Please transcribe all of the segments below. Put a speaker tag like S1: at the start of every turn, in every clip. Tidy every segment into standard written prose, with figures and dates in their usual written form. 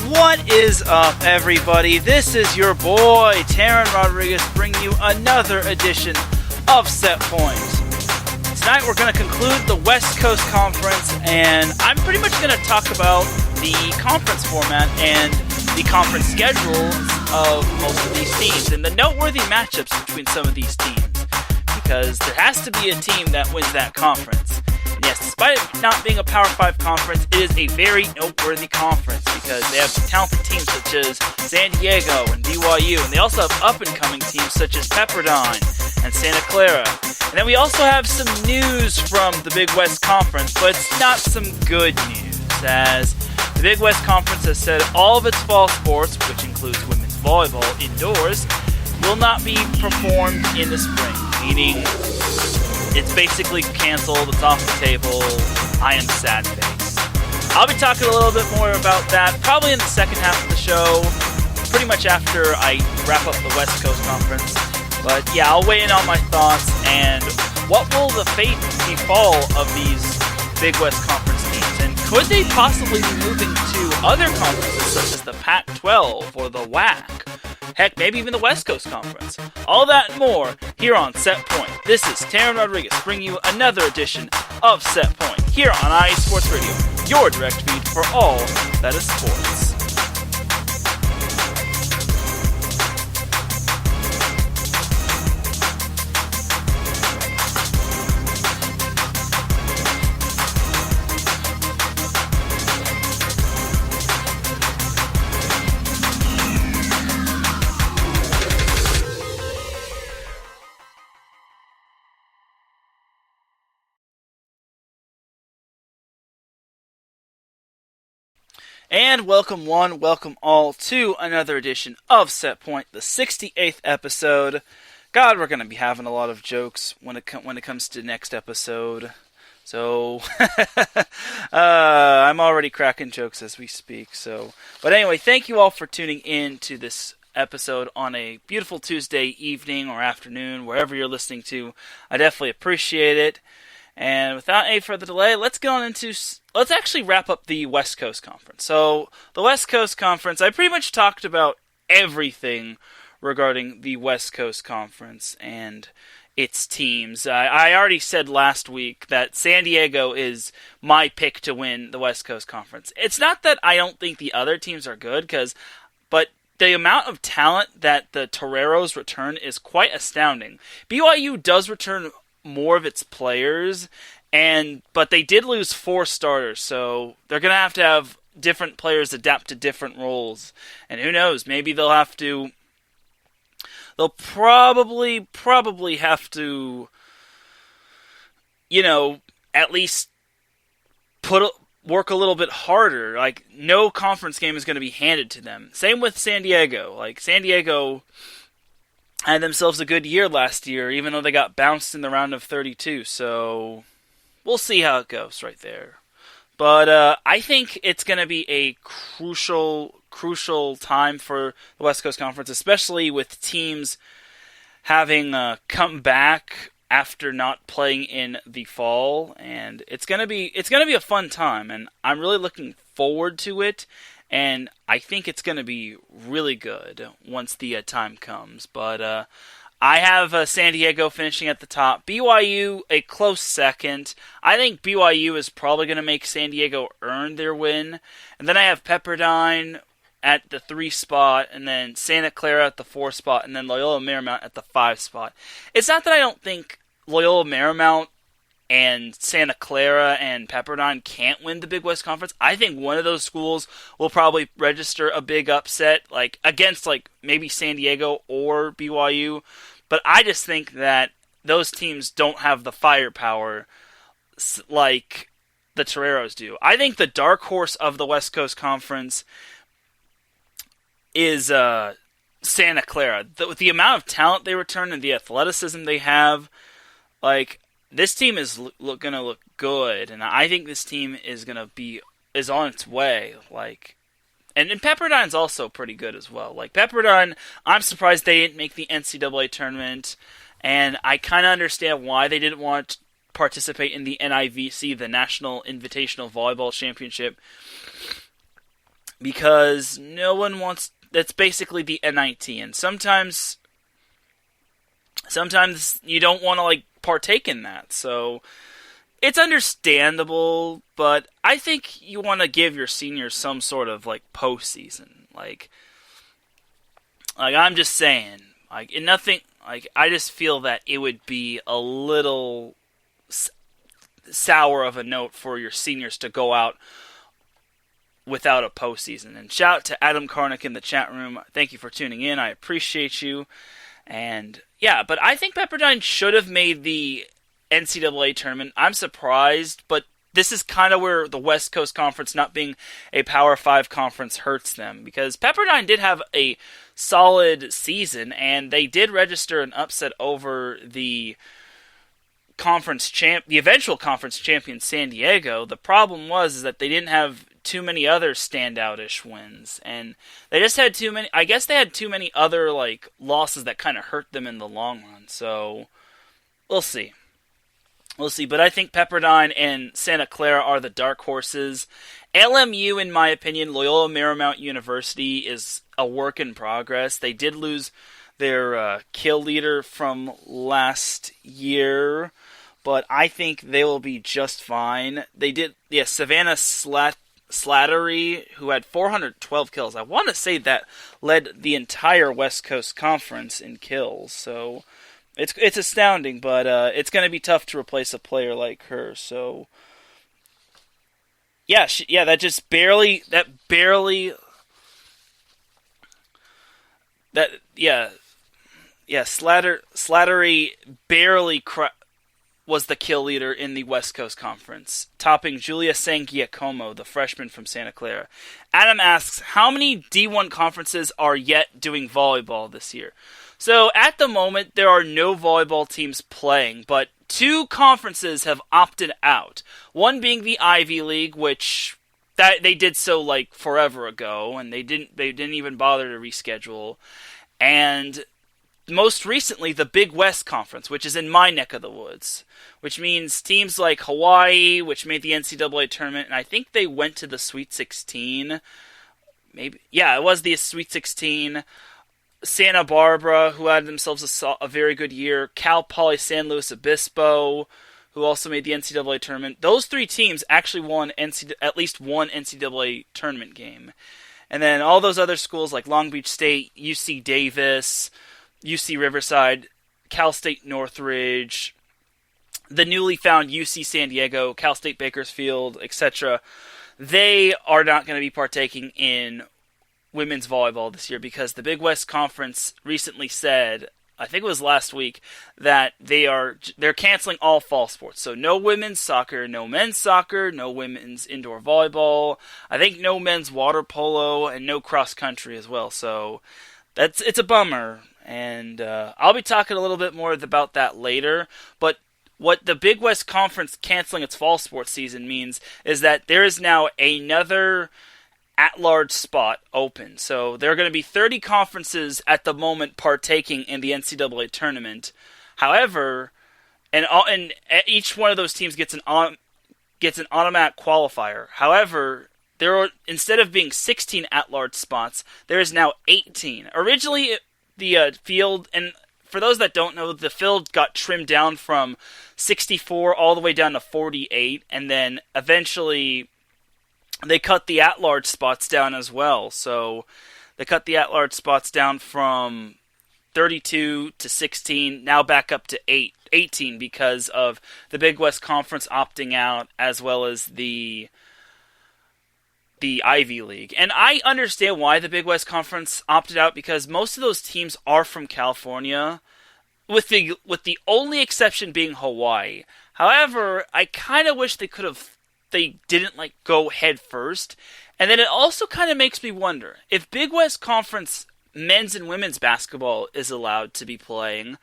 S1: What is up, everybody? This is your boy, Teran Rodriguez, bringing you another edition of Set Point. Tonight we're going to conclude the West Coast Conference, and I'm pretty much going to talk about the conference format and the conference schedules of most of these teams, and the noteworthy matchups between some of these teams, because there has to be a team that wins that conference. And yes, despite it not being a Power 5 conference, it is a very noteworthy conference because they have talented teams such as San Diego and BYU, and they also have up-and-coming teams such as Pepperdine and Santa Clara. And then we also have some news from the Big West Conference, but it's not some good news, as the Big West Conference has said all of its fall sports, which includes women's volleyball indoors, will not be performed in the spring, meaning it's basically canceled, it's off the table. I am sad face. I'll be talking a little bit more about that probably in the second half of the show, pretty much after I wrap up the West Coast Conference. But yeah, I'll weigh in on my thoughts and what will the fate befall of these Big West Conference teams, and could they possibly be moving to other conferences such as the Pac-12 or the WAC? Heck, maybe even the West Coast Conference. All that and more here on Set Point. This is Teran Rodriguez bringing you another edition of Set Point here on IE Sports Radio, your direct feed for all that is sports. And welcome one, welcome all to another edition of Set Point, the 68th episode. God, we're going to be having a lot of jokes when it comes to next episode. So, I'm already cracking jokes as we speak. But anyway, thank you all for tuning in to this episode on a beautiful Tuesday evening or afternoon, wherever you're listening to. I definitely appreciate it. And without any further delay, let's actually wrap up the West Coast Conference. So, the West Coast Conference, I pretty much talked about everything regarding the West Coast Conference and its teams. I already said last week that San Diego is my pick to win the West Coast Conference. It's not that I don't think the other teams are good, but the amount of talent that the Toreros return is quite astounding. BYU does return more of its players, but they did lose 4 starters, so they're going to have different players adapt to different roles. And who knows, maybe they'll probably have to, at least work a little bit harder. Like, no conference game is going to be handed to them. Same with San Diego. Like, San Diego had themselves a good year last year, even though they got bounced in the round of 32. So we'll see how it goes right there. But I think it's going to be a crucial time for the West Coast Conference, especially with teams having come back after not playing in the fall, and it's going to be a fun time, and I'm really looking forward to it. And I think it's going to be really good once the time comes. But I have San Diego finishing at the top. BYU, a close second. I think BYU is probably going to make San Diego earn their win. And then I have Pepperdine at the 3 spot, and then Santa Clara at the 4 spot, and then Loyola Marymount at the 5 spot. It's not that I don't think Loyola Marymount and Santa Clara and Pepperdine can't win the Big West Conference. I think one of those schools will probably register a big upset, like against maybe San Diego or BYU. But I just think that those teams don't have the firepower like the Toreros do. I think the dark horse of the West Coast Conference is Santa Clara. With the amount of talent they return and the athleticism they have, this team is going to look good, and I think this team is on its way. And Pepperdine's also pretty good as well. Pepperdine, I'm surprised they didn't make the NCAA tournament, and I kind of understand why they didn't want to participate in the NIVC, the National Invitational Volleyball Championship. because no one wants. That's basically the NIT, and sometimes you don't want to like partake in that. So it's understandable, but I think you want to give your seniors some sort of like postseason. Like I'm just saying, like in nothing. Like I just feel that it would be a little sour of a note for your seniors to go out without a postseason. And shout out to Adam Karnick in the chat room. Thank you for tuning in. I appreciate you. And yeah, but I think Pepperdine should have made the NCAA tournament. I'm surprised, but this is kind of where the West Coast Conference not being a Power 5 conference hurts them, because Pepperdine did have a solid season, and they did register an upset over the eventual conference champion San Diego. The problem was that they didn't have too many other standout-ish wins, and they just had too many. I guess they had too many other like losses that kind of hurt them in the long run. So we'll see. But I think Pepperdine and Santa Clara are the dark horses. LMU, in my opinion, Loyola Marymount University, is a work in progress. They did lose their kill leader from last year, but I think they will be just fine. They did, Savannah Slattery, who had 412 kills. I want to say that led the entire West Coast Conference in kills, so it's astounding, but it's going to be tough to replace a player like her. So yeah, Slattery barely was the kill leader in the West Coast Conference, topping Julia Sangiacomo, the freshman from Santa Clara. Adam asks, how many D1 conferences are yet doing volleyball this year? So at the moment, there are no volleyball teams playing, but 2 conferences have opted out. One being the Ivy League, which that they did so like forever ago, and they didn't even bother to reschedule. And most recently, the Big West Conference, which is in my neck of the woods, which means teams like Hawaii, which made the NCAA tournament, and I think they went to the Sweet 16. Maybe, yeah, it was the Sweet 16. Santa Barbara, who had themselves a very good year. Cal Poly San Luis Obispo, who also made the NCAA tournament. Those 3 teams actually won at least one NCAA tournament game. And then all those other schools like Long Beach State, UC Davis, UC Riverside, Cal State Northridge, the newly found UC San Diego, Cal State Bakersfield, etc., they are not going to be partaking in women's volleyball this year because the Big West Conference recently said, I think it was last week, that they're canceling all fall sports. So no women's soccer, no men's soccer, no women's indoor volleyball, I think no men's water polo, and no cross country as well. So it's a bummer, and I'll be talking a little bit more about that later. But what the Big West Conference canceling its fall sports season means is that there is now another at-large spot open. So there are going to be 30 conferences at the moment partaking in the NCAA tournament. However, and each one of those teams gets an automatic qualifier. However, instead of being 16 at-large spots, there is now 18. Originally, the field, and for those that don't know, the field got trimmed down from 64 all the way down to 48, and then eventually they cut the at-large spots down as well. So they cut the at-large spots down from 32 to 16, now back up to 18 because of the Big West Conference opting out, as well as the Ivy League. And I understand why the Big West Conference opted out, because most of those teams are from California, with the only exception being Hawaii. However, I kind of wish they didn't go head first. And then it also kind of makes me wonder, if Big West Conference men's and women's basketball is allowed to be playing,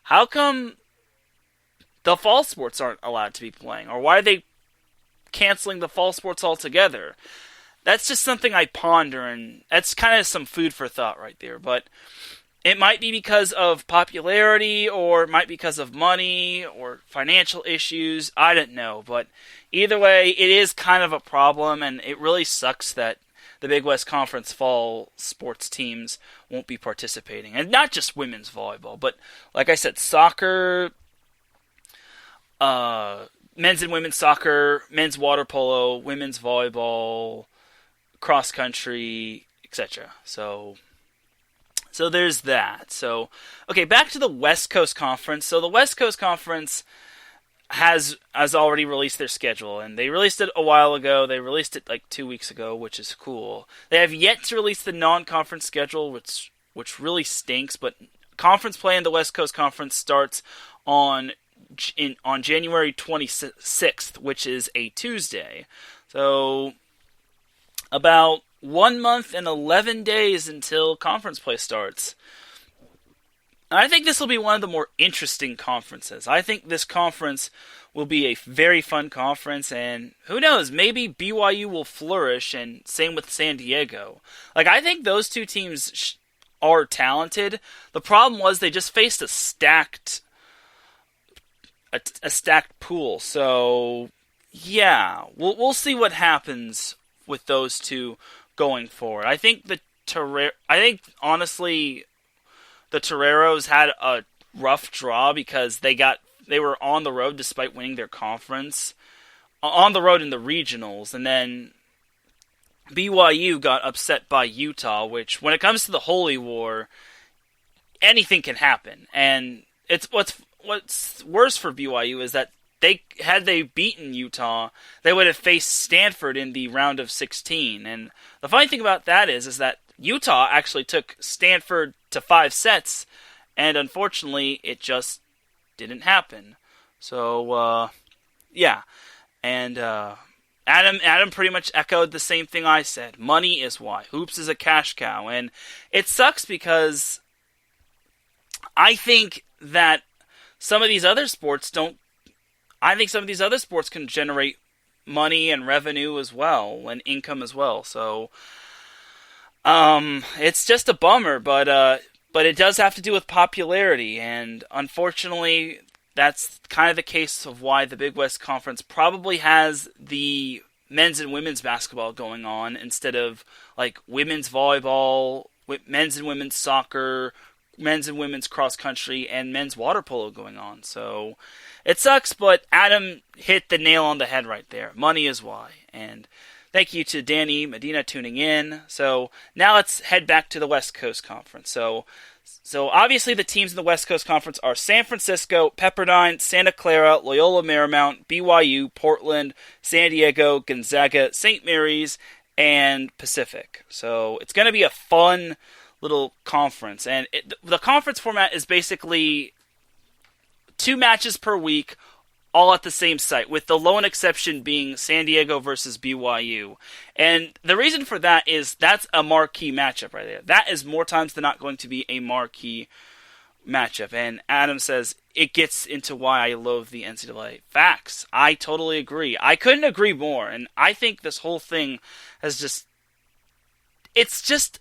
S1: how come the fall sports aren't allowed to be playing? Or why are they canceling the fall sports altogether? That's just something I ponder, and that's kind of some food for thought right there. But it might be because of popularity, or it might be because of money, or financial issues. I don't know. But either way, it is kind of a problem, and it really sucks that the Big West Conference fall sports teams won't be participating. And not just women's volleyball, but like I said, soccer, men's and women's soccer, men's water polo, women's volleyball, cross country, etc. So there's that. So, okay, back to the West Coast Conference. So the West Coast Conference has already released their schedule, and they released it a while ago. They released it like 2 weeks ago, which is cool. They have yet to release the non-conference schedule, which really stinks, but conference play in the West Coast Conference starts on January 26th, which is a Tuesday. So about 1 month and 11 days until conference play starts. I think this will be one of the more interesting conferences. I think this conference will be a very fun conference, and who knows, maybe BYU will flourish, and same with San Diego. Like, I think those two teams are talented. The problem was they just faced a stacked pool. So, yeah, we'll see what happens with those two going forward. I think honestly, the Toreros had a rough draw because they were on the road despite winning their conference, on the road in the regionals, and then BYU got upset by Utah, which, when it comes to the Holy War, anything can happen. And it's what's worse for BYU is that had they beaten Utah, they would have faced Stanford in the round of 16. And the funny thing about that is that Utah actually took Stanford to 5 sets, and unfortunately, it just didn't happen. So, yeah. And Adam pretty much echoed the same thing I said. Money is why. Hoops is a cash cow. And it sucks because I think that some of these other sports can generate money and revenue as well, and income as well. So, it's just a bummer, but it does have to do with popularity, and unfortunately, that's kind of the case of why the Big West Conference probably has the men's and women's basketball going on instead of like women's volleyball, men's and women's soccer, men's and women's cross country, and men's water polo going on. So it sucks, but Adam hit the nail on the head right there. Money is why. And thank you to Danny Medina tuning in. So now let's head back to the West Coast Conference. So obviously the teams in the West Coast Conference are San Francisco, Pepperdine, Santa Clara, Loyola Marymount, BYU, Portland, San Diego, Gonzaga, St. Mary's, and Pacific. So it's going to be a fun little conference. And the conference format is basically 2 matches per week, all at the same site, with the lone exception being San Diego versus BYU. And the reason for that is that's a marquee matchup right there. That is more times than not going to be a marquee matchup. And Adam says, it gets into why I loathe the NCAA. Facts. I totally agree. I couldn't agree more. And I think this whole thing it's just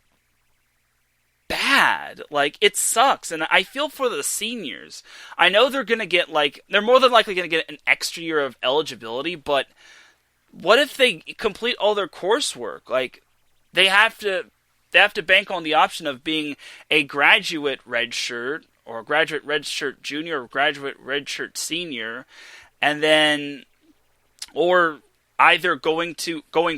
S1: bad. Like, it sucks, and I feel for the seniors. I know they're more than likely going to get an extra year of eligibility, but what if they complete all their coursework? Like, they have to bank on the option of being a graduate redshirt, or a graduate redshirt junior, or graduate redshirt senior, and then, or either going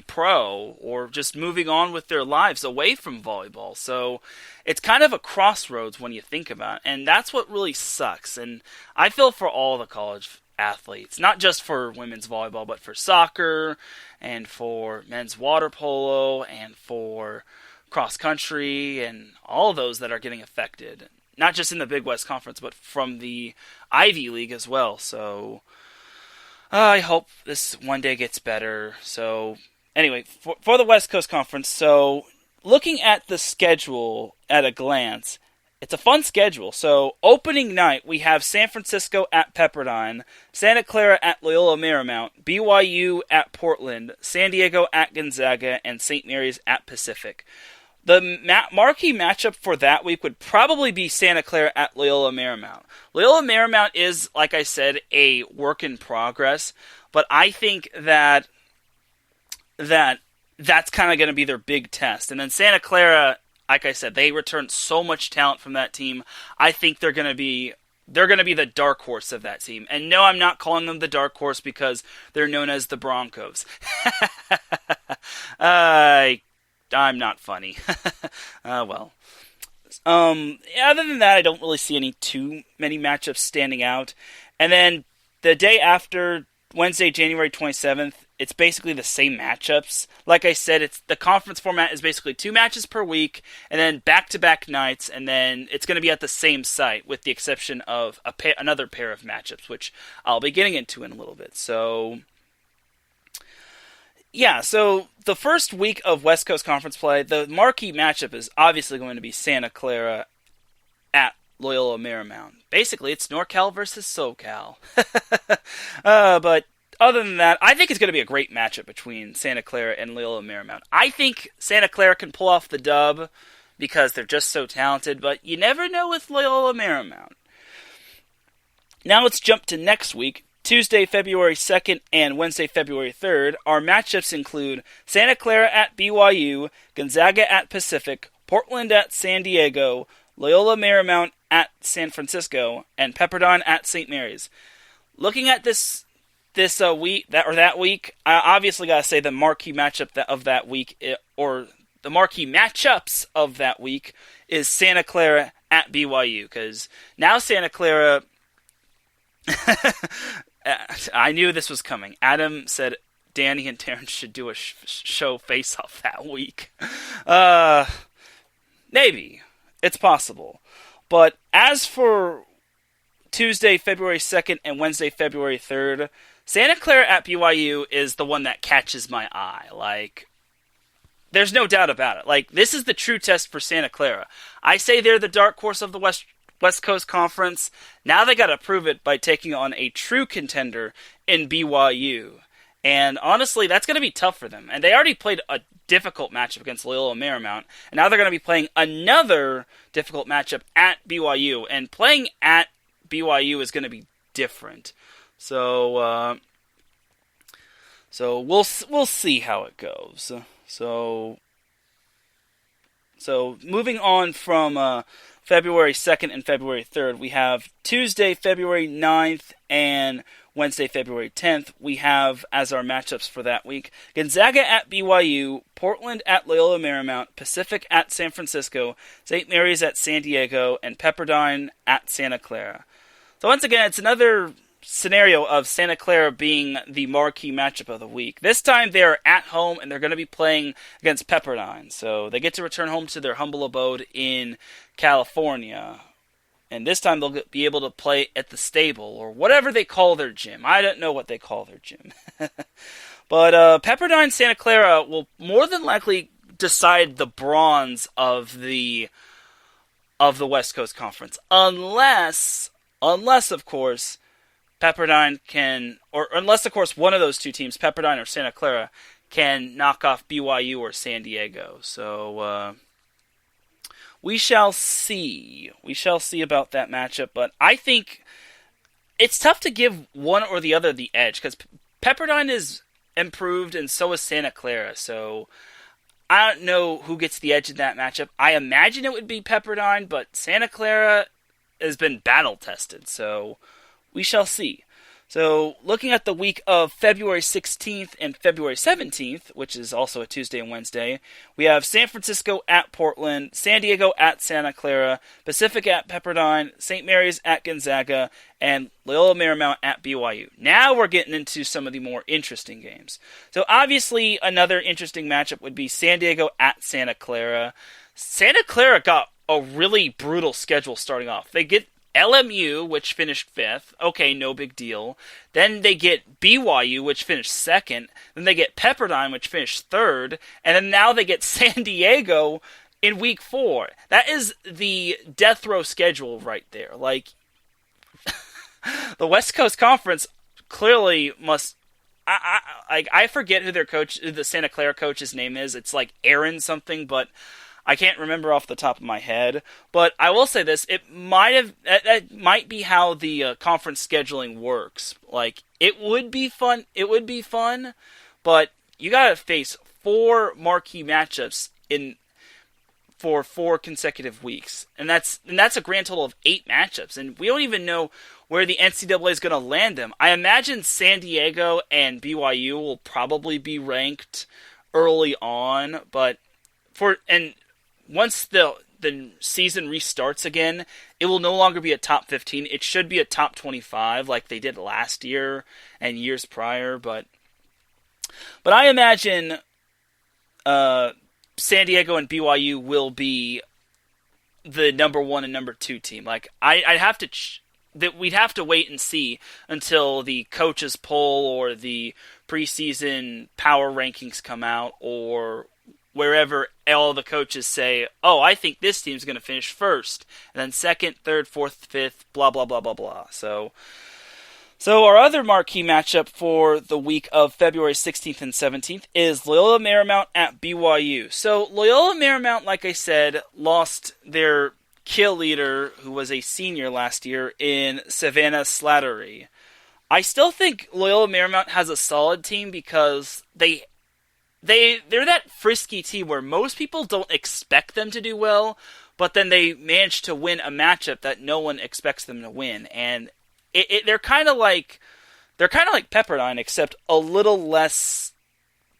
S1: pro or just moving on with their lives away from volleyball. So it's kind of a crossroads when you think about it, and that's what really sucks. And I feel for all the college athletes, not just for women's volleyball, but for soccer and for men's water polo and for cross country and all those that are getting affected, not just in the Big West Conference, but from the Ivy League as well. So I hope this one day gets better. So anyway, for the West Coast Conference, so looking at the schedule at a glance, it's a fun schedule. So opening night, we have San Francisco at Pepperdine, Santa Clara at Loyola Marymount, BYU at Portland, San Diego at Gonzaga, and St. Mary's at Pacific. The marquee matchup for that week would probably be Santa Clara at Loyola Marymount. Loyola Marymount is, like I said, a work in progress, but I think that that's kind of going to be their big test. And then Santa Clara, like I said, they returned so much talent from that team. I think they're going to be the dark horse of that team. And no, I'm not calling them the dark horse because they're known as the Broncos. I'm not funny. Well. Other than that, I don't really see any too many matchups standing out. And then the day after, Wednesday, January 27th, it's basically the same matchups. Like I said, the conference format is basically 2 matches per week, and then back-to-back nights, and then it's going to be at the same site, with the exception of another pair of matchups, which I'll be getting into in a little bit. So, yeah, so the first week of West Coast Conference play, the marquee matchup is obviously going to be Santa Clara at Loyola Marymount. Basically, it's NorCal versus SoCal. But other than that, I think it's going to be a great matchup between Santa Clara and Loyola Marymount. I think Santa Clara can pull off the dub because they're just so talented, but you never know with Loyola Marymount. Now let's jump to next week. Tuesday, February 2nd and Wednesday, February 3rd. Our matchups include Santa Clara at BYU, Gonzaga at Pacific, Portland at San Diego, Loyola Marymount at San Francisco, and Pepperdine at St. Mary's. Looking at this week, that week, I obviously got to say the marquee matchup of that week, or the marquee matchups of that week, is Santa Clara at BYU, because now Santa Clara... I knew this was coming. Adam said Danny and Terrence should do a show face-off that week. Maybe. It's possible. But as for Tuesday, February 2nd and Wednesday, February 3rd, Santa Clara at BYU is the one that catches my eye. Like, there's no doubt about it. Like, this is the true test for Santa Clara. I say they're the dark horse of the West Coast Conference. Now they got to prove it by taking on a true contender in BYU. And honestly, that's going to be tough for them. And they already played a difficult matchup against Loyola Marymount. And now they're going to be playing another difficult matchup at BYU. And playing at BYU is going to be different. So we'll see how it goes. So moving on from February 2nd and February 3rd, we have Tuesday, February 9th, and Wednesday, February 10th. We have, as our matchups for that week, Gonzaga at BYU, Portland at Loyola Marymount, Pacific at San Francisco, St. Mary's at San Diego, and Pepperdine at Santa Clara. So once again, it's another scenario of Santa Clara being the marquee matchup of the week. This time they're at home and they're going to be playing against Pepperdine. So they get to return home to their humble abode in California. And this time they'll be able to play at the stable or whatever they call their gym. I don't know what they call their gym. But Pepperdine Santa Clara will more than likely decide the bronze of the West Coast Conference. Unless of course, Pepperdine can, or unless, of course, one of those two teams, Pepperdine or Santa Clara, can knock off BYU or San Diego. So, we shall see. We shall see about that matchup. But I think it's tough to give one or the other the edge, because Pepperdine is improved and so is Santa Clara. So, I don't know who gets the edge in that matchup. I imagine it would be Pepperdine, but Santa Clara has been battle-tested, so we shall see. So, looking at the week of February 16th and February 17th, which is also a Tuesday and Wednesday, we have San Francisco at Portland, San Diego at Santa Clara, Pacific at Pepperdine, St. Mary's at Gonzaga, and Loyola Marymount at BYU. Now we're getting into some of the more interesting games. So, obviously, another interesting matchup would be San Diego at Santa Clara. Santa Clara got a really brutal schedule starting off. They get LMU, which finished 5th. Okay, no big deal. Then they get BYU, which finished 2nd. Then they get Pepperdine, which finished 3rd. And then now they get San Diego in week 4. That is the death row schedule right there. Like, the West Coast Conference clearly must... I forget who the Santa Clara coach's name is. It's like Aaron something, but I can't remember off the top of my head, but I will say this: that might be how the conference scheduling works. Like, it would be fun, but you gotta face 4 marquee matchups for 4 consecutive weeks, and that's a grand total of 8 matchups, and we don't even know where the NCAA is going to land them. I imagine San Diego and BYU will probably be ranked early on, but once the season restarts again, it will no longer be a top 15. It should be a top 25 like they did last year and years prior, but I imagine San Diego and BYU will be the number 1 and number 2 team. Like we'd have to wait and see until the coaches poll or the preseason power rankings come out, or wherever all the coaches say, oh, I think this team's going to finish first, and then second, third, fourth, fifth, blah, blah, blah, blah, blah. So our other marquee matchup for the week of February 16th and 17th is Loyola Marymount at BYU. So Loyola Marymount, like I said, lost their kill leader, who was a senior last year, in Savannah Slattery. I still think Loyola Marymount has a solid team because they're that frisky team where most people don't expect them to do well, but then they manage to win a matchup that no one expects them to win, and they're kind of like Pepperdine, except a little less.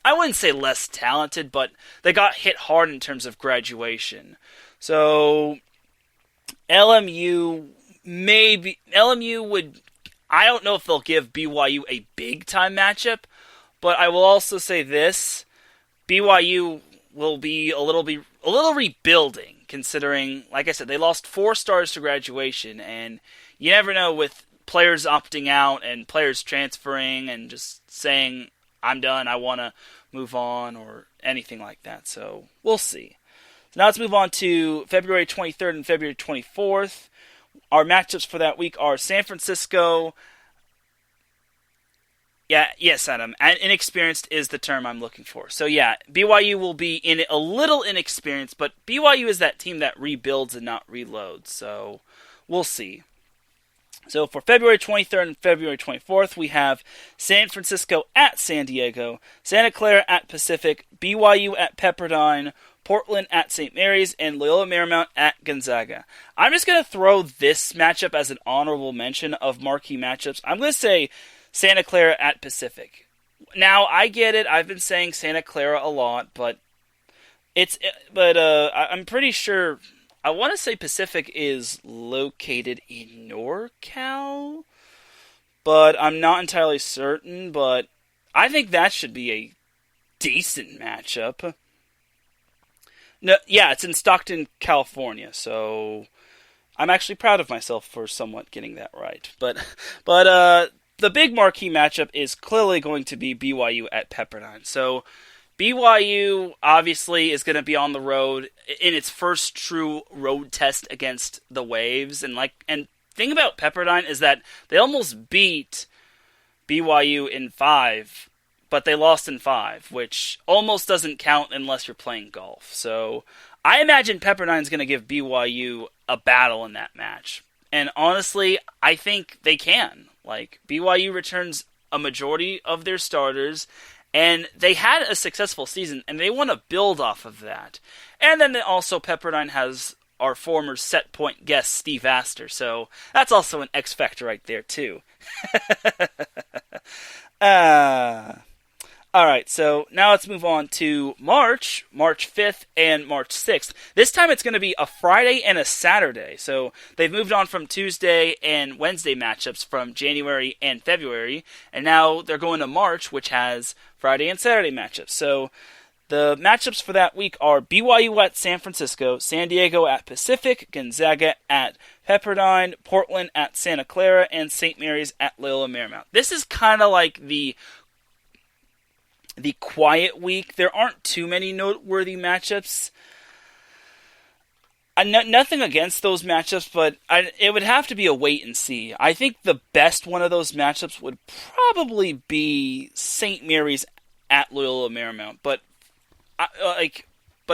S1: I wouldn't say less talented, but they got hit hard in terms of graduation. So LMU would. I don't know if they'll give BYU a big time matchup, but I will also say this: BYU will be a little rebuilding, considering, like I said, they lost 4 stars to graduation, and you never know with players opting out and players transferring and just saying, I'm done, I want to move on, or anything like that. So we'll see. So now let's move on to February 23rd and February 24th. Our matchups for that week are San Francisco. Yes, Adam. Inexperienced is the term I'm looking for. So yeah, BYU will be a little inexperienced, but BYU is that team that rebuilds and not reloads. So we'll see. So for February 23rd and February 24th, we have San Francisco at San Diego, Santa Clara at Pacific, BYU at Pepperdine, Portland at St. Mary's, and Loyola Marymount at Gonzaga. I'm just going to throw this matchup as an honorable mention of marquee matchups. I'm going to say Santa Clara at Pacific. Now, I get it. I've been saying Santa Clara a lot, but I'm pretty sure. I want to say Pacific is located in NorCal, but I'm not entirely certain. But I think that should be a decent matchup. No, yeah, it's in Stockton, California, so I'm actually proud of myself for somewhat getting that right. But the big marquee matchup is clearly going to be BYU at Pepperdine. So BYU obviously is going to be on the road in its first true road test against the Waves, and thing about Pepperdine is that they almost beat BYU in 5, but they lost in 5, which almost doesn't count unless you're playing golf. So I imagine Pepperdine's going to give BYU a battle in that match, and honestly, I think they can. BYU returns a majority of their starters, and they had a successful season, and they want to build off of that. And then also Pepperdine has our former set point guest, Steve Astor, so that's also an X factor right there, too. Alright, so now let's move on to March 5th and March 6th. This time it's going to be a Friday and a Saturday. So they've moved on from Tuesday and Wednesday matchups from January and February, and now they're going to March, which has Friday and Saturday matchups. So the matchups for that week are BYU at San Francisco, San Diego at Pacific, Gonzaga at Pepperdine, Portland at Santa Clara, and St. Mary's at Loyola Marymount. This is kind of like the quiet week. There aren't too many noteworthy matchups. Nothing against those matchups, but it would have to be a wait and see. I think the best one of those matchups would probably be St. Mary's at Loyola Marymount. But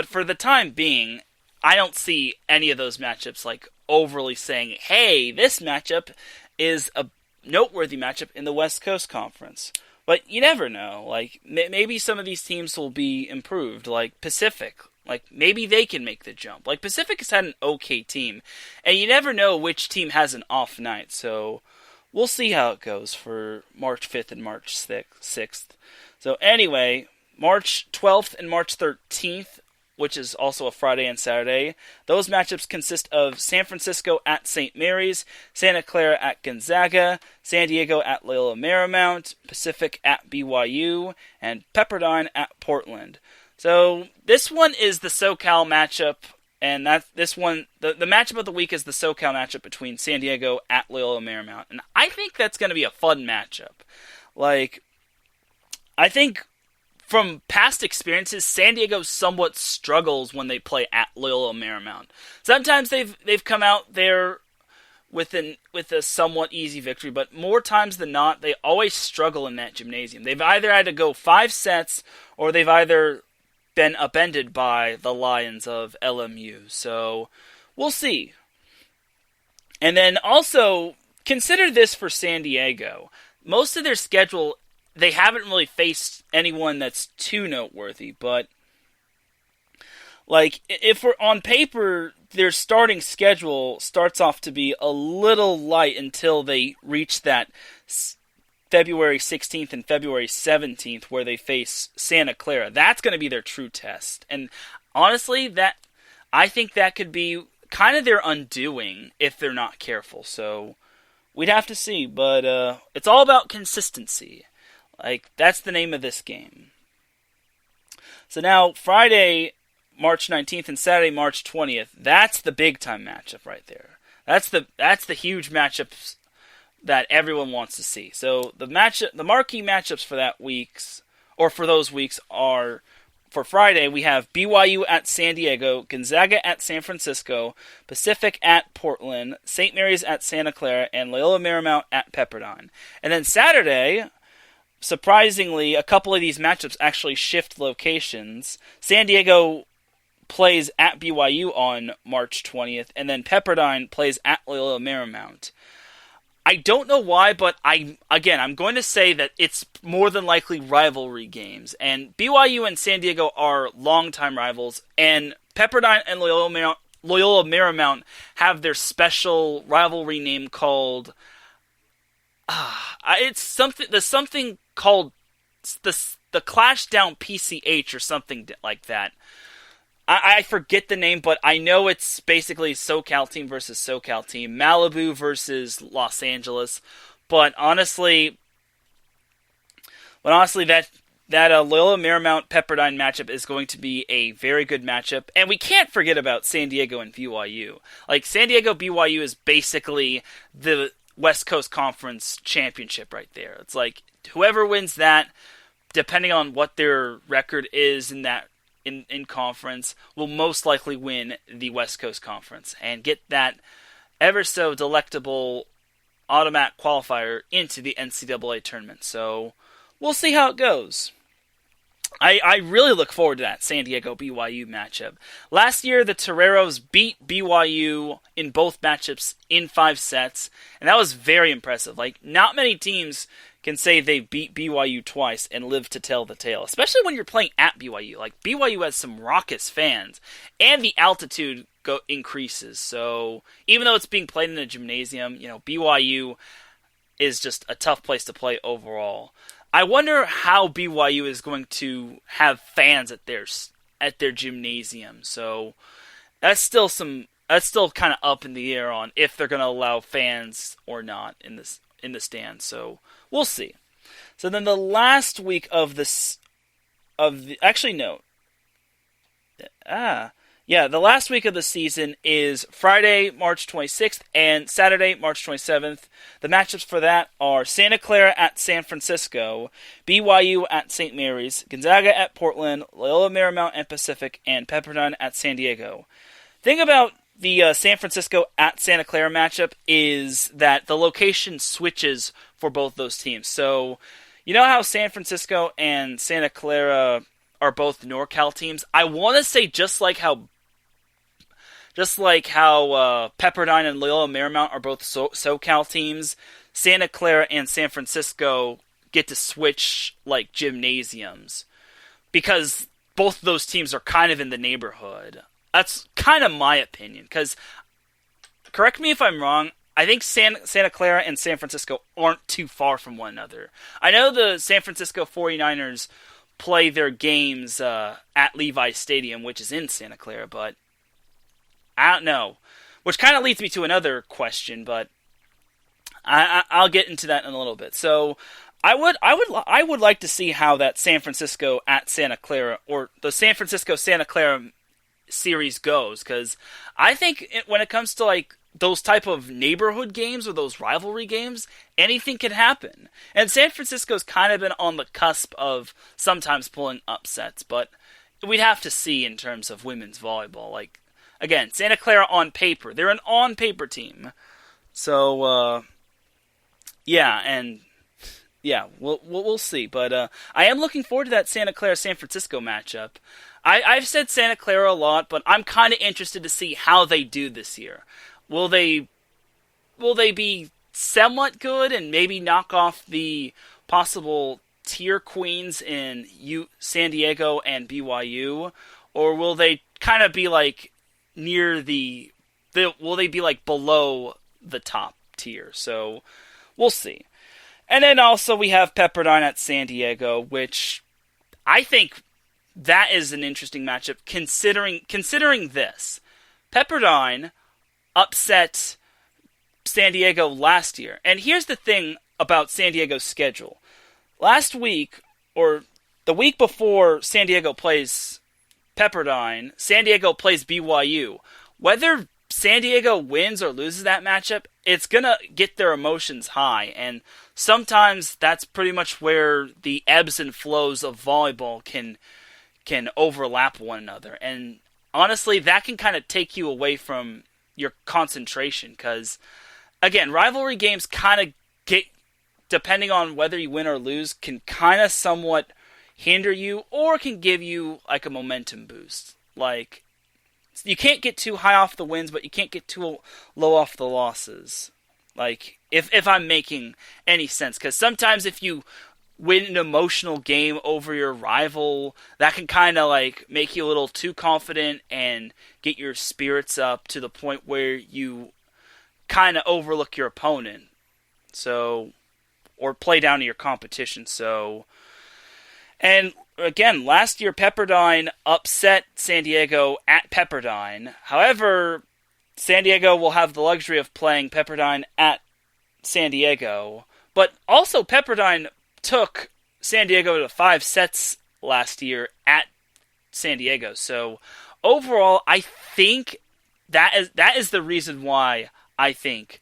S1: for the time being, I don't see any of those matchups overly saying, "Hey, this matchup is a noteworthy matchup in the West Coast Conference." But you never know. Like, maybe some of these teams will be improved, like Pacific. Like, maybe they can make the jump. Like, Pacific has had an okay team, and you never know which team has an off night, so we'll see how it goes for March 5th and March 6th. So anyway, March 12th and March 13th, which is also a Friday and Saturday, those matchups consist of San Francisco at St. Mary's, Santa Clara at Gonzaga, San Diego at Loyola Marymount, Pacific at BYU, and Pepperdine at Portland. So this one is the SoCal matchup, and the matchup of the week is the SoCal matchup between San Diego at Loyola Marymount, and I think that's going to be a fun matchup. Like, I think from past experiences, San Diego somewhat struggles when they play at Loyola Marymount. Sometimes they've come out there with a somewhat easy victory, but more times than not, they always struggle in that gymnasium. They've either had to go 5 sets, or they've either been upended by the Lions of LMU. So we'll see. And then also consider this for San Diego. Most of their schedule, they haven't really faced anyone that's too noteworthy, but like, if we're on paper, their starting schedule starts off to be a little light until they reach that February 16th and February 17th, where they face Santa Clara. That's going to be their true test. And honestly, I think that could be kind of their undoing if they're not careful. So we'd have to see. But it's all about consistency. Like, that's the name of this game. So now, Friday, March 19th, and Saturday, March 20th, that's the big-time matchup right there. That's the huge matchups that everyone wants to see. So the marquee matchups for those weeks are, for Friday, we have BYU at San Diego, Gonzaga at San Francisco, Pacific at Portland, St. Mary's at Santa Clara, and Loyola Marymount at Pepperdine. And then Saturday, surprisingly, a couple of these matchups actually shift locations. San Diego plays at BYU on March 20th, and then Pepperdine plays at Loyola Marymount. I don't know why, but I'm going to say that it's more than likely rivalry games. And BYU and San Diego are longtime rivals, and Pepperdine and Loyola Marymount have their special rivalry name called it's something called the Clash Down PCH or something like that. I forget the name, but I know it's basically SoCal team versus SoCal team, Malibu versus Los Angeles. But honestly, that Loyola Marymount Pepperdine matchup is going to be a very good matchup, and we can't forget about San Diego and BYU. Like, San Diego BYU is basically the West Coast Conference championship right there. It's like, whoever wins that, depending on what their record is in that in conference, will most likely win the West Coast Conference and get that ever so delectable automatic qualifier into the NCAA tournament. So we'll see how it goes. I really look forward to that San Diego BYU matchup. Last year, the Toreros beat BYU in both matchups in 5 sets, and that was very impressive. Like, not many teams can say they beat BYU twice and live to tell the tale, especially when you're playing at BYU. Like, BYU has some raucous fans, and the altitude increases. So even though it's being played in a gymnasium, BYU is just a tough place to play overall. I wonder how BYU is going to have fans at their gymnasium. So that's still kind of up in the air on if they're going to allow fans or not in the stands. So we'll see. So then the last week the last week of the season is Friday, March 26th, and Saturday, March 27th. The matchups for that are Santa Clara at San Francisco, BYU at St. Mary's, Gonzaga at Portland, Loyola Marymount and Pacific, and Pepperdine at San Diego. Thing about the San Francisco at Santa Clara matchup is that the location switches for both those teams. So, you know how San Francisco and Santa Clara are both NorCal teams? I want to say just like how Pepperdine and Loyola Marymount are both SoCal teams, Santa Clara and San Francisco get to switch like gymnasiums because both of those teams are kind of in the neighborhood. That's kind of my opinion. Because, correct me if I'm wrong, I think Santa Clara and San Francisco aren't too far from one another. I know the San Francisco 49ers play their games at Levi's Stadium, which is in Santa Clara, but I don't know. Which kind of leads me to another question, but I'll get into that in a little bit. So I would like to see how that San Francisco at Santa Clara, or the San Francisco Santa Clara series goes, because I think when it comes to like those type of neighborhood games or those rivalry games, anything can happen. And San Francisco's kind of been on the cusp of sometimes pulling upsets, but we'd have to see in terms of women's volleyball. Like, again, Santa Clara on paper, they're an on-paper team. So, we'll see. But I am looking forward to that Santa Clara-San Francisco matchup. I've said Santa Clara a lot, but I'm kind of interested to see how they do this year. Will they be somewhat good and maybe knock off the possible tier queens in San Diego and BYU, or will they kind of be like near will they be like below the top tier? So we'll see. And then also we have Pepperdine at San Diego, which I think that is an interesting matchup considering this. Pepperdine upset San Diego last year. And here's the thing about San Diego's schedule. Last week, or the week before San Diego plays Pepperdine, San Diego plays BYU. Whether San Diego wins or loses that matchup, it's going to get their emotions high. And sometimes that's pretty much where the ebbs and flows of volleyball can overlap one another. And honestly, that can kind of take you away from your concentration, because again, rivalry games kind of get, depending on whether you win or lose, can kind of somewhat hinder you or can give you like a momentum boost. Like, you can't get too high off the wins, but you can't get too low off the losses. Like, if I'm making any sense, because sometimes if you win an emotional game over your rival, that can kind of like make you a little too confident and get your spirits up to the point where you kind of overlook your opponent. So, or play down to your competition. So, and again, last year Pepperdine upset San Diego at Pepperdine. However, San Diego will have the luxury of playing Pepperdine at San Diego. But also Pepperdine took San Diego to 5 sets last year at San Diego. So overall, I think that is the reason why I think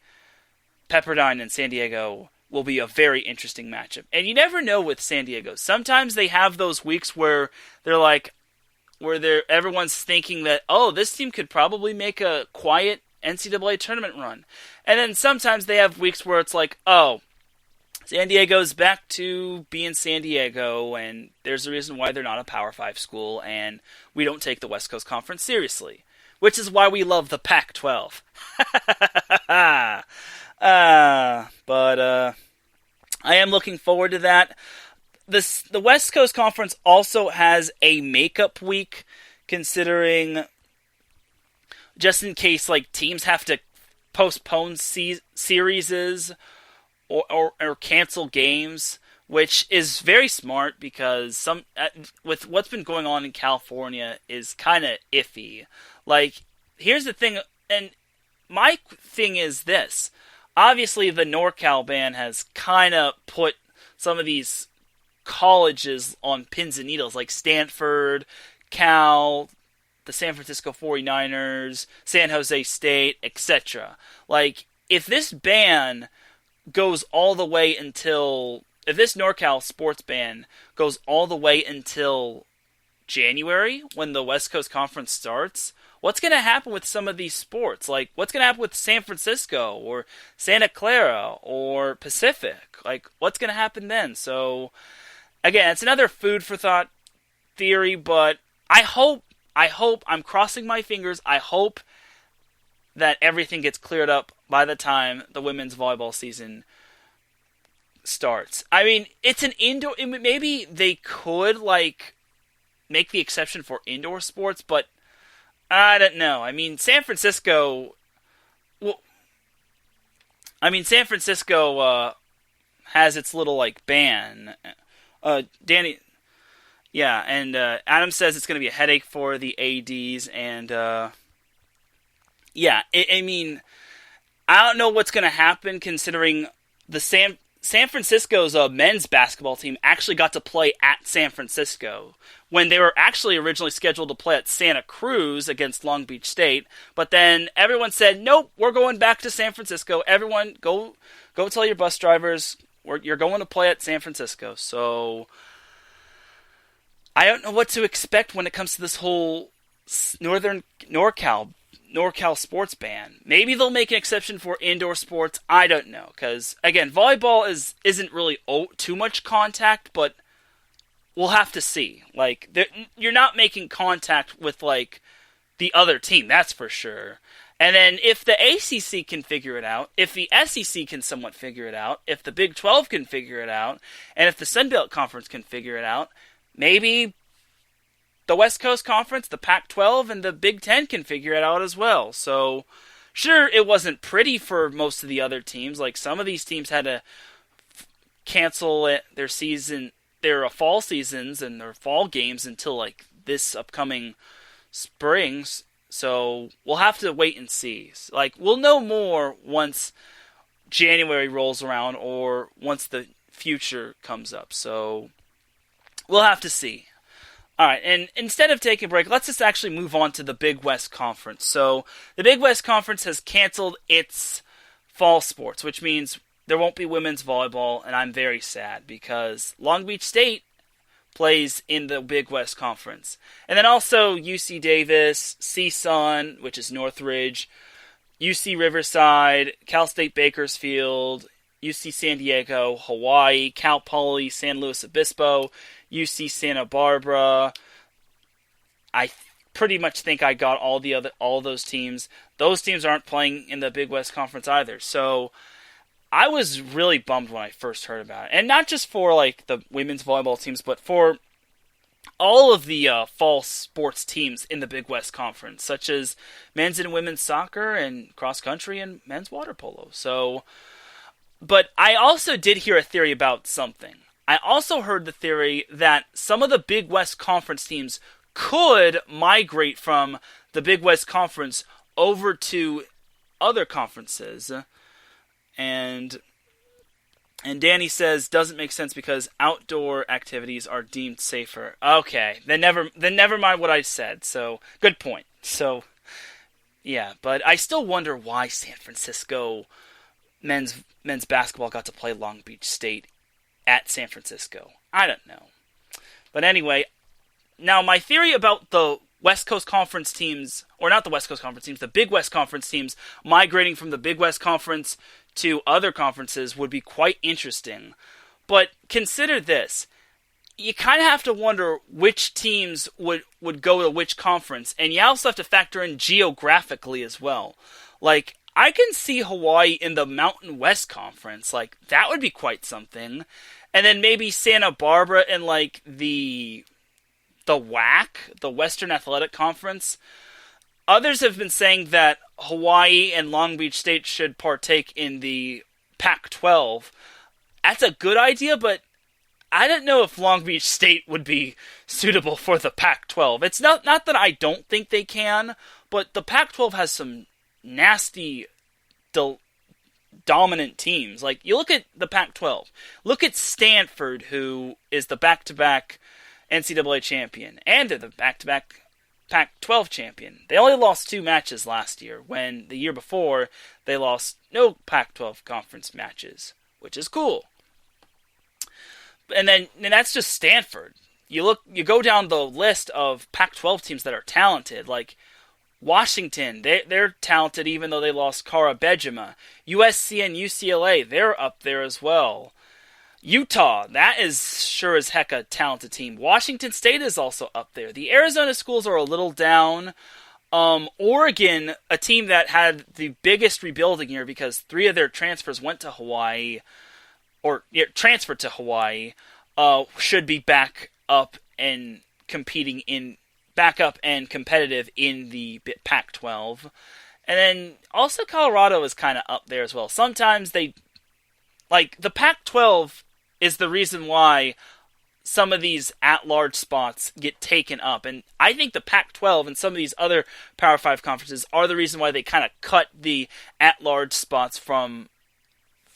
S1: Pepperdine and San Diego will be a very interesting matchup. And you never know with San Diego. Sometimes they have those weeks where everyone's thinking that, oh, this team could probably make a quiet NCAA tournament run. And then sometimes they have weeks where it's like, oh, San Diego's back to being San Diego, and there's a reason why they're not a Power 5 school, and we don't take the West Coast Conference seriously. Which is why we love the Pac-12. But I am looking forward to that. The West Coast Conference also has a makeup week, considering just in case like teams have to postpone series or cancel games, which is very smart because with what's been going on in California is kind of iffy. Like, here's the thing, and my thing is this. Obviously, the NorCal ban has kind of put some of these colleges on pins and needles, like Stanford, Cal, the San Francisco 49ers, San Jose State, etc. Like, if this ban goes all the way until, if this NorCal sports ban goes all the way until January, when the West Coast Conference starts, what's going to happen with some of these sports? Like, what's going to happen with San Francisco or Santa Clara or Pacific? Like, what's going to happen then? So, again, it's another food for thought theory, but I hope, I'm crossing my fingers, I hope that everything gets cleared up by the time the women's volleyball season starts. I mean, it's an indoor. Maybe they could make the exception for indoor sports, but I don't know. I mean, San Francisco. Well, San Francisco has its little ban. Danny. Yeah, and Adam says it's going to be a headache for the ADs, and yeah, I mean, I don't know what's going to happen considering the San Francisco's men's basketball team actually got to play at San Francisco when they were actually originally scheduled to play at Santa Cruz against Long Beach State, but then everyone said, nope, we're going back to San Francisco. Everyone, go tell your bus drivers you're going to play at San Francisco. So I don't know what to expect when it comes to this whole northern NorCal sports ban. Maybe they'll make an exception for indoor sports. I don't know, because again, volleyball isn't really too much contact, but we'll have to see. You're not making contact with the other team, that's for sure. And then if the ACC can figure it out, if the SEC can somewhat figure it out, if the Big 12 can figure it out, and if the Sun Belt Conference can figure it out, maybe the West Coast Conference, the Pac-12, and the Big 10 can figure it out as well. So, sure, it wasn't pretty for most of the other teams. Some of these teams had to cancel their season, their fall seasons and their fall games until this upcoming spring. So we'll have to wait and see. We'll know more once January rolls around or once the future comes up. So we'll have to see. All right, and instead of taking a break, let's just actually move on to the Big West Conference. So the Big West Conference has canceled its fall sports, which means there won't be women's volleyball, and I'm very sad because Long Beach State plays in the Big West Conference. And then also UC Davis, CSUN, which is Northridge, UC Riverside, Cal State Bakersfield, UC San Diego, Hawaii, Cal Poly, San Luis Obispo, UC Santa Barbara. I pretty much think I got all those teams. Those teams aren't playing in the Big West Conference either. So I was really bummed when I first heard about it. And not just for the women's volleyball teams, but for all of the fall sports teams in the Big West Conference, such as men's and women's soccer and cross country and men's water polo. So, but I also did hear a theory about something. I also heard the theory that some of the Big West Conference teams could migrate from the Big West Conference over to other conferences. And Danny says doesn't make sense because outdoor activities are deemed safer. Okay, then never mind what I said. So good point. So yeah, but I still wonder why San Francisco men's basketball got to play Long Beach State at San Francisco. I don't know. But anyway, now my theory about the West Coast Conference teams, or not the West Coast Conference teams, the Big West Conference teams migrating from the Big West Conference to other conferences would be quite interesting. But consider this. You kind of have to wonder which teams would go to which conference, and you also have to factor in geographically as well. I can see Hawaii in the Mountain West Conference. That would be quite something. And then maybe Santa Barbara in the WAC, the Western Athletic Conference. Others have been saying that Hawaii and Long Beach State should partake in the Pac-12. That's a good idea, but I don't know if Long Beach State would be suitable for the Pac-12. It's not that I don't think they can, but the Pac-12 has some nasty, dominant teams. You look at the Pac-12. Look at Stanford, who is the back-to-back NCAA champion, and they're the back-to-back Pac-12 champion. They only lost 2 matches last year, when the year before they lost no Pac-12 conference matches, which is cool. And that's just Stanford. You go down the list of Pac-12 teams that are talented, Washington, they're talented even though they lost Kara Bejima. USC and UCLA, they're up there as well. Utah, that is sure as heck a talented team. Washington State is also up there. The Arizona schools are a little down. Oregon, a team that had the biggest rebuilding year because 3 of their transfers went to Hawaii. or transferred to Hawaii, should be back up and competitive in the Pac-12. And then also Colorado is kind of up there as well. Sometimes the Pac-12 is the reason why some of these at-large spots get taken up. And I think the Pac-12 and some of these other Power 5 conferences are the reason why they kind of cut the at-large spots from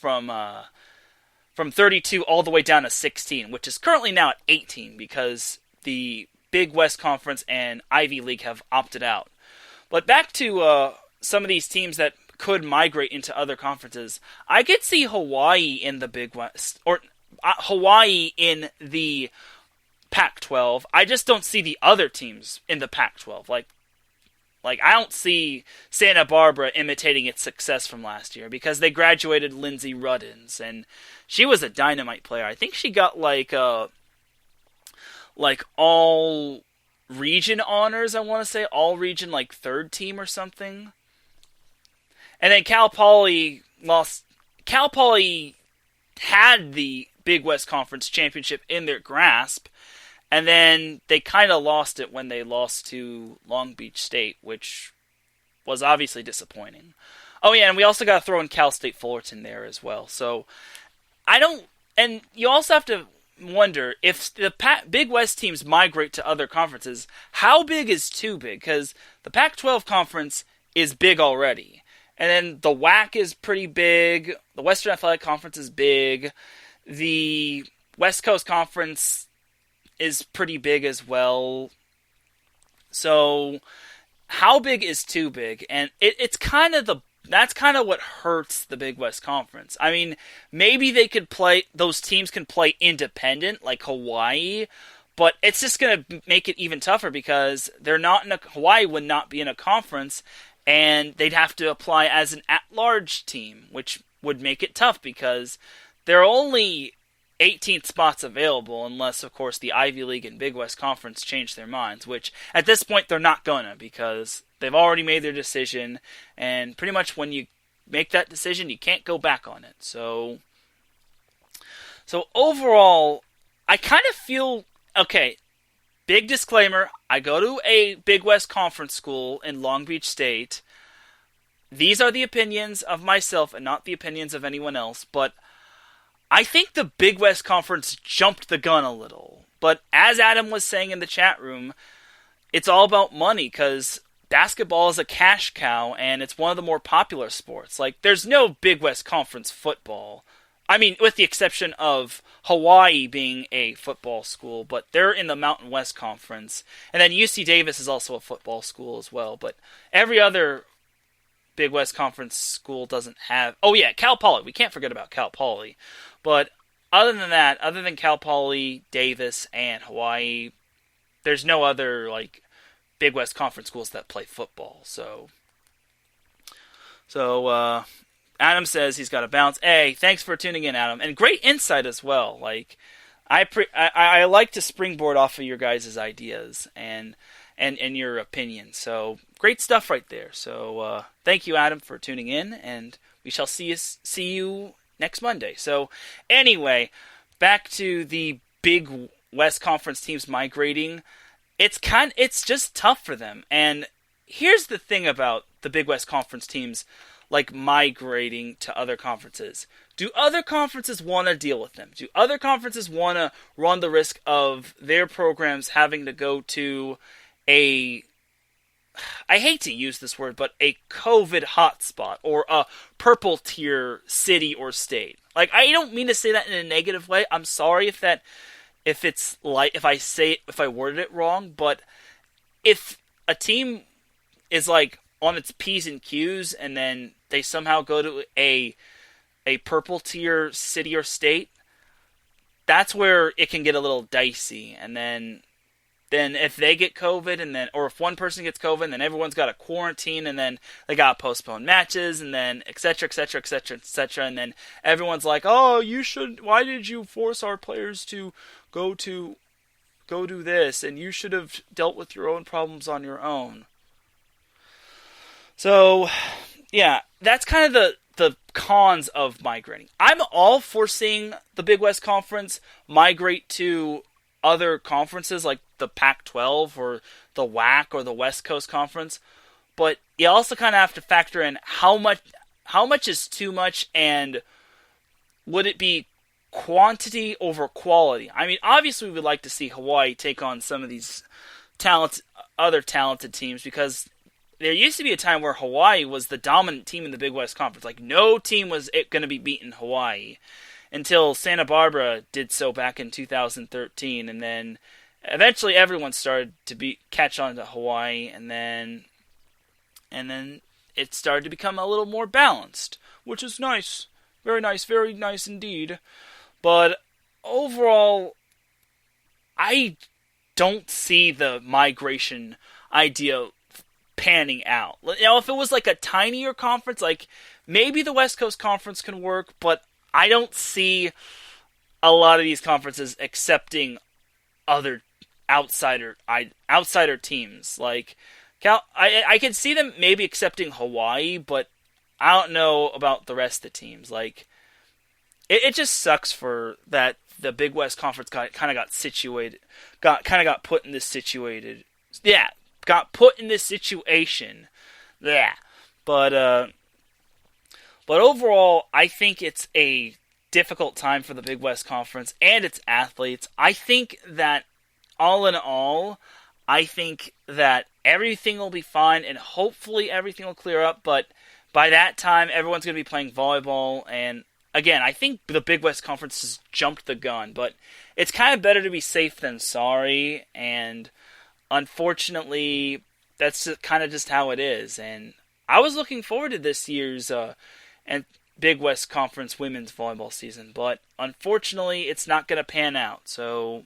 S1: 32 all the way down to 16, which is currently now at 18 because the Big West Conference and Ivy League have opted out. But back to some of these teams that could migrate into other conferences. I could see Hawaii in the Big West, or Hawaii in the Pac-12. I just don't see the other teams in the Pac-12. Like I don't see Santa Barbara imitating its success from last year because they graduated Lindsey Ruddins, and she was a dynamite player. I think she got like all region honors, I want to say. All region, like third team or something. And then Cal Poly lost. Cal Poly had the Big West Conference Championship in their grasp, and then they kind of lost it when they lost to Long Beach State, which was obviously disappointing. Oh yeah, and we also got to throw in Cal State Fullerton there as well. So and you also have to wonder if the Big West teams migrate to other conferences, how big is too big? Because the Pac-12 conference is big already. And then the WAC is pretty big. The Western Athletic Conference is big. The West Coast Conference is pretty big as well. So how big is too big? And that's kind of what hurts the Big West Conference. I mean, maybe those teams can play independent like Hawaii, but it's just going to make it even tougher because Hawaii would not be in a conference, and they'd have to apply as an at-large team, which would make it tough because there are only 18 spots available unless, of course, the Ivy League and Big West Conference change their minds, which at this point they're not gonna because they've already made their decision, and pretty much when you make that decision, you can't go back on it. So overall, I kind of feel, okay, big disclaimer, I go to a Big West Conference school in Long Beach State. These are the opinions of myself and not the opinions of anyone else, but I think the Big West Conference jumped the gun a little. But as Adam was saying in the chat room, it's all about money because basketball is a cash cow and it's one of the more popular sports. Like, there's no Big West Conference football. I mean, with the exception of Hawaii being a football school, but they're in the Mountain West Conference. And then UC Davis is also a football school as well. But every other Big West Conference school doesn't have... Oh yeah, Cal Poly. We can't forget about Cal Poly. But other than that, other than Cal Poly, Davis, and Hawaii, there's no other like Big West Conference schools that play football. So Adam says he's got to bounce. Hey, thanks for tuning in, Adam, and great insight as well. Like I like to springboard off of your guys' ideas and your opinions. So great stuff right there. So thank you, Adam, for tuning in, and we shall see you next Monday. So anyway, back to the Big West Conference teams migrating. It's just tough for them. And here's the thing about the Big West Conference teams like migrating to other conferences. Do other conferences want to deal with them? Do other conferences want to run the risk of their programs having to go to I hate to use this word, but a COVID hotspot or a purple tier city or state? Like, I don't mean to say that in a negative way. I'm sorry if I worded it wrong, but if a team is like on its P's and Q's and then they somehow go to a purple tier city or state, that's where it can get a little dicey. And then if they get COVID or if one person gets COVID, then everyone's got to quarantine, and then they got to postpone matches, and then et cetera, et cetera, et cetera, et cetera. And then everyone's like, oh, why did you force our players to go do this? And you should have dealt with your own problems on your own. So, yeah, that's kind of the cons of migrating. I'm all for seeing the Big West Conference migrate to other conferences like the Pac-12 or the WAC or the West Coast Conference, but you also kind of have to factor in how much is too much, and would it be quantity over quality? I mean, obviously we would like to see Hawaii take on some of these other talented teams, because there used to be a time where Hawaii was the dominant team in the Big West Conference. Like, no team was going to be beating Hawaii until Santa Barbara did so back in 2013, and then eventually everyone started to catch on to Hawaii, and then it started to become a little more balanced, which is nice. Very nice indeed. But overall, I don't see the migration idea panning out. Now, if it was like a tinier conference, like maybe the West Coast Conference can work, but I don't see a lot of these conferences accepting other outsider teams. Like, I can see them maybe accepting Hawaii, but I don't know about the rest of the teams. Like, it just sucks for that the Big West Conference got put in this situation. Yeah. But overall, I think it's a difficult time for the Big West Conference and its athletes. I think that, all in all, I think that everything will be fine, and hopefully everything will clear up, but by that time, everyone's going to be playing volleyball, and again, I think the Big West Conference has jumped the gun, but it's kind of better to be safe than sorry, and unfortunately, that's kind of just how it is. And I was looking forward to this year's and Big West Conference women's volleyball season, but unfortunately, it's not going to pan out. So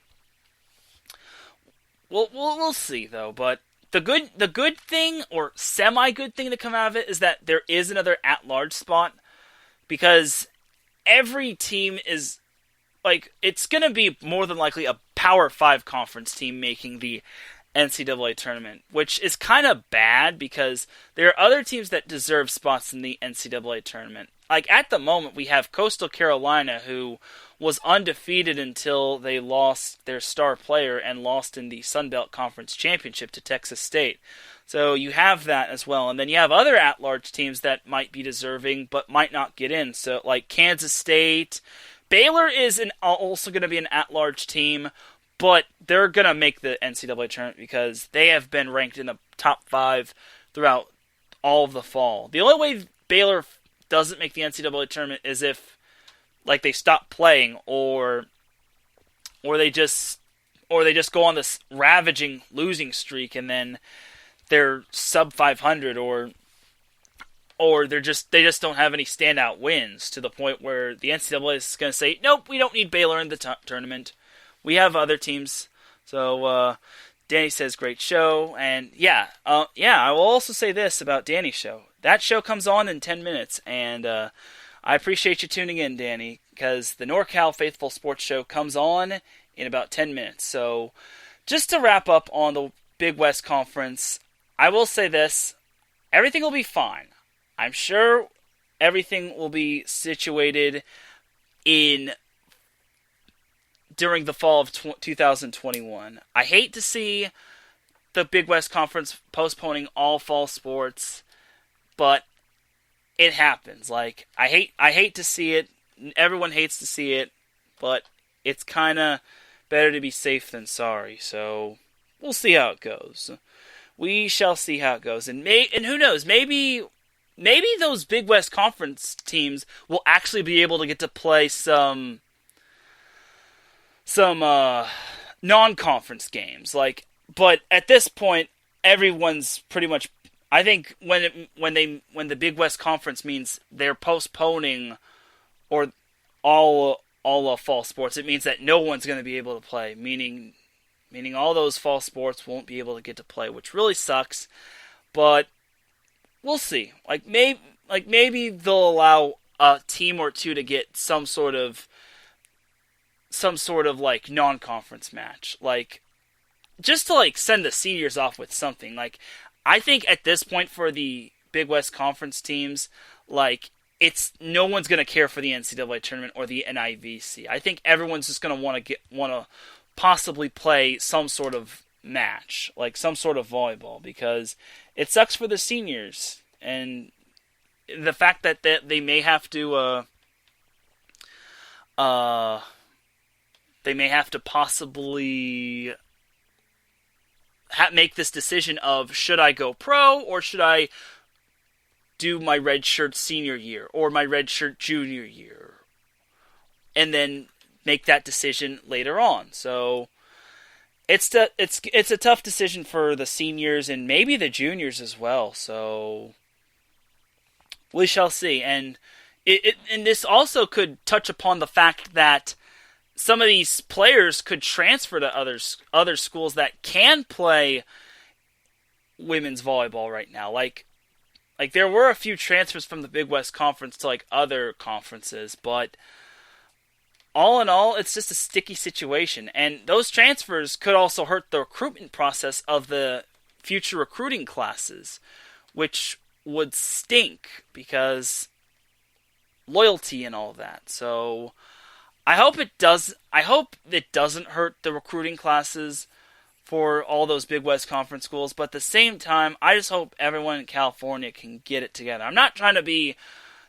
S1: we'll see though. But the good thing, or semi-good thing to come out of it, is that there is another at-large spot, because every team is like, it's going to be more than likely a Power 5 conference team making the NCAA tournament, which is kind of bad because there are other teams that deserve spots in the NCAA tournament. Like, at the moment, we have Coastal Carolina, who was undefeated until they lost their star player and lost in the Sun Belt Conference Championship to Texas State. So you have that as well. And then you have other at-large teams that might be deserving but might not get in. So, like Kansas State. Baylor is also going to be an at-large team, but they're going to make the NCAA tournament because they have been ranked in the top 5 throughout all of the fall. The only way Baylor doesn't make the NCAA tournament is if, like, they stop playing or they just go on this ravaging losing streak and then they're sub 500 or they just don't have any standout wins to the point where the NCAA is going to say, nope, we don't need Baylor in the tournament. We have other teams. So Danny says, great show. And I will also say this about Danny's show. That show comes on in 10 minutes, and I appreciate you tuning in, Danny, because the NorCal Faithful Sports Show comes on in about 10 minutes. So just to wrap up on the Big West Conference, I will say this. Everything will be fine. I'm sure everything will be situated during the fall of 2021. I hate to see the Big West Conference postponing all fall sports, but it happens. Like, I hate to see it. Everyone hates to see it, but it's kind of better to be safe than sorry. So we'll see how it goes. We shall see how it goes. And who knows? Maybe those Big West Conference teams will actually be able to get to play some non-conference games. But at this point, everyone's pretty much. I think when the Big West Conference means they're postponing or all of fall sports, it means that no one's going to be able to play. Meaning all those fall sports won't be able to get to play, which really sucks. But we'll see. Maybe they'll allow a team or two to get some sort of like non-conference match, like just to like send the seniors off with something. Like, I think at this point for the Big West Conference teams, like, no one's going to care for the NCAA tournament or the NIVC. I think everyone's just going to want to possibly play some sort of match, like some sort of volleyball, because it sucks for the seniors, and the fact that they may have to possibly make this decision of, should I go pro or should I do my redshirt senior year or my redshirt junior year, and then make that decision later on. So it's a tough decision for the seniors and maybe the juniors as well. So we shall see. And and this also could touch upon the fact that some of these players could transfer to other schools that can play women's volleyball right now. Like there were a few transfers from the Big West Conference to like other conferences, but all in all, it's just a sticky situation. And those transfers could also hurt the recruitment process of the future recruiting classes, which would stink because loyalty and all of that. So I hope it doesn't hurt the recruiting classes for all those Big West Conference schools, but at the same time, I just hope everyone in California can get it together. I'm not trying to be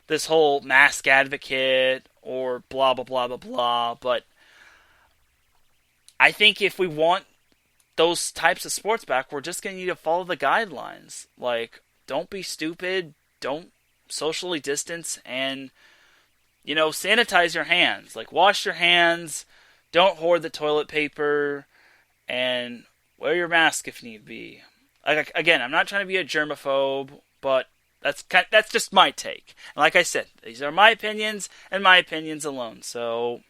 S1: this whole mask advocate or blah, blah, blah, blah, blah, but I think if we want those types of sports back, we're just going to need to follow the guidelines. Like, don't be stupid, don't socially distance, and, sanitize your hands. Like, wash your hands, don't hoard the toilet paper, and wear your mask if need be. Like, again, I'm not trying to be a germaphobe, but that's just my take. And like I said, these are my opinions and my opinions alone. So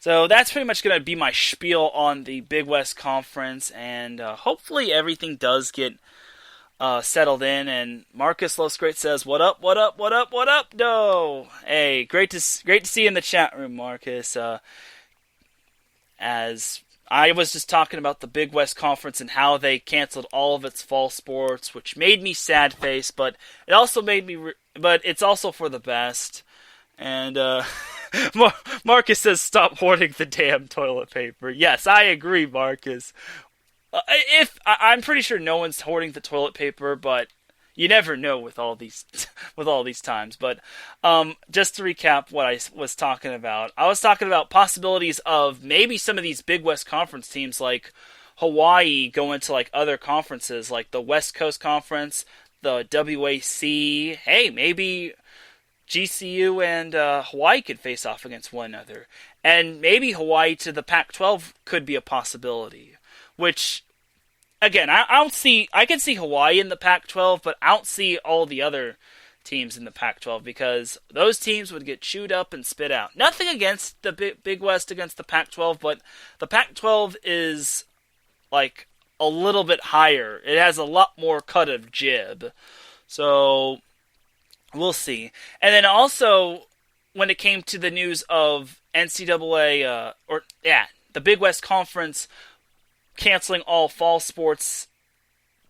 S1: that's pretty much going to be my spiel on the Big West Conference, and hopefully everything does get settled in. And Marcus Losgreat says, "What up? What up? What up? What up? No, hey, great to see you in the chat room, Marcus." As I was just talking about the Big West Conference and how they canceled all of its fall sports, which made me sad face, but it also made me. But it's also for the best. And Marcus says, "Stop hoarding the damn toilet paper." Yes, I agree, Marcus. I'm pretty sure no one's hoarding the toilet paper, but you never know with all these times. But just to recap what I was talking about, I was talking about possibilities of maybe some of these Big West Conference teams like Hawaii going to like other conferences like the West Coast Conference, the WAC. Hey, maybe GCU and Hawaii could face off against one another. And maybe Hawaii to the Pac-12 could be a possibility. Which, again, I can see Hawaii in the Pac-12, but I don't see all the other teams in the Pac-12 because those teams would get chewed up and spit out. Nothing against the Big West against the Pac-12, but the Pac-12 is like a little bit higher. It has a lot more cut of jib. So we'll see. And then also, when it came to the news of NCAA, the Big West Conference canceling all fall sports,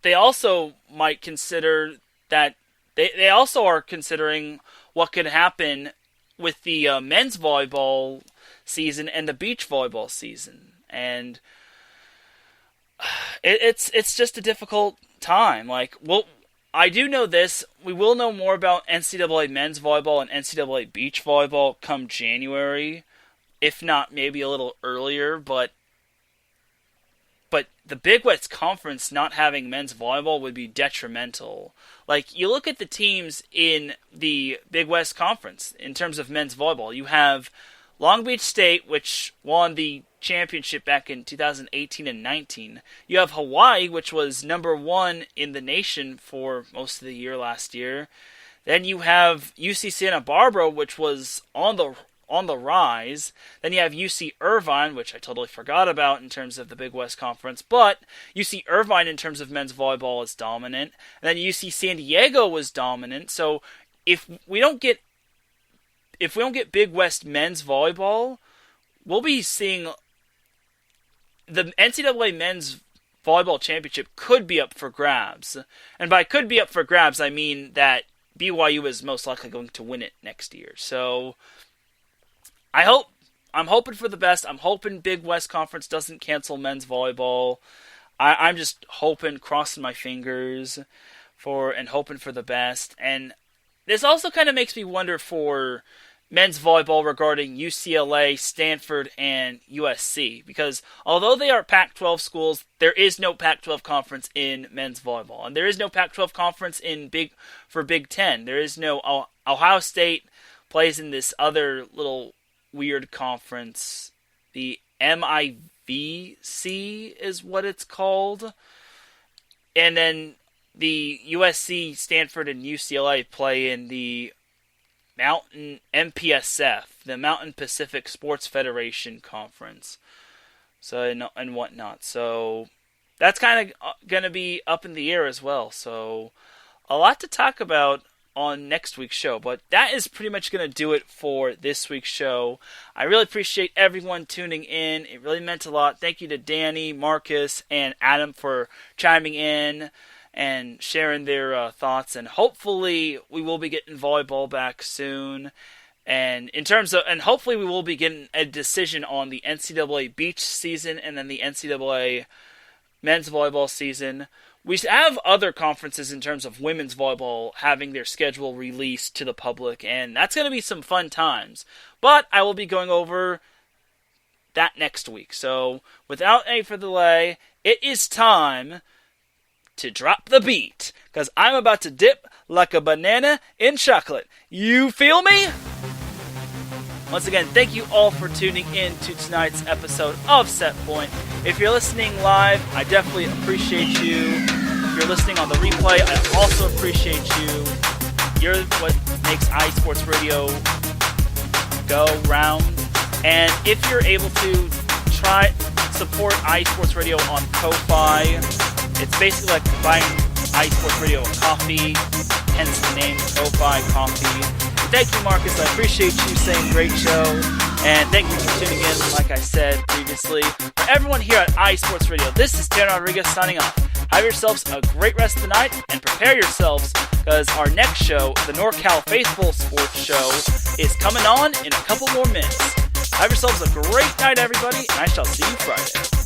S1: they also might consider that they also are considering what could happen with the men's volleyball season and the beach volleyball season, and it's just a difficult time. Like, well, I do know this: we will know more about NCAA men's volleyball and NCAA beach volleyball come January, if not maybe a little earlier, but the Big West Conference not having men's volleyball would be detrimental. Like, you look at the teams in the Big West Conference in terms of men's volleyball. You have Long Beach State, which won the championship back in 2018 and 19. You have Hawaii, which was number 1 in the nation for most of the year last year. Then you have UC Santa Barbara, which was on the rise. Then you have UC Irvine, which I totally forgot about in terms of the Big West Conference, but UC Irvine in terms of men's volleyball is dominant. And then UC San Diego was dominant. So if we don't get Big West men's volleyball, we'll be seeing the NCAA men's volleyball championship could be up for grabs. And by could be up for grabs, I mean that BYU is most likely going to win it next year. So I'm hoping for the best. I'm hoping Big West Conference doesn't cancel men's volleyball. I'm just hoping, crossing my fingers and hoping for the best. And this also kind of makes me wonder for men's volleyball regarding UCLA, Stanford, and USC. Because although they are Pac-12 schools, there is no Pac-12 conference in men's volleyball. And there is no Pac-12 conference for Big Ten. There is no Ohio State plays in this other little weird conference. The MIVC is what it's called. And then the USC, Stanford, and UCLA play in the Mountain MPSF, the Mountain Pacific Sports Federation Conference. So and whatnot. So that's kind of going to be up in the air as well. So a lot to talk about on next week's show. But that is pretty much going to do it for this week's show. I really appreciate everyone tuning in. It really meant a lot. Thank you to Danny, Marcus, and Adam for chiming in and sharing their thoughts. And hopefully we will be getting volleyball back soon. And hopefully we will be getting a decision on the NCAA beach season and then the NCAA men's volleyball season. We have other conferences in terms of women's volleyball having their schedule released to the public, and that's going to be some fun times. But I will be going over that next week. So without any further delay, it is time to drop the beat, because I'm about to dip like a banana in chocolate. You feel me? Once again, thank you all for tuning in to tonight's episode of Set Point. If you're listening live, I definitely appreciate you. If you're listening on the replay, I also appreciate you. You're what makes iSports Radio go round. And if you're able to support iSports Radio on Ko-Fi, it's basically like buying iSports Radio a coffee, hence the name Ko-Fi Coffee. Thank you, Marcus. I appreciate you saying great show. And thank you for tuning in, like I said previously. For everyone here at iSports Radio, this is Teran Rodriguez signing off. Have yourselves a great rest of the night, and prepare yourselves, because our next show, the NorCal Faithful Sports Show, is coming on in a couple more minutes. Have yourselves a great night, everybody, and I shall see you Friday.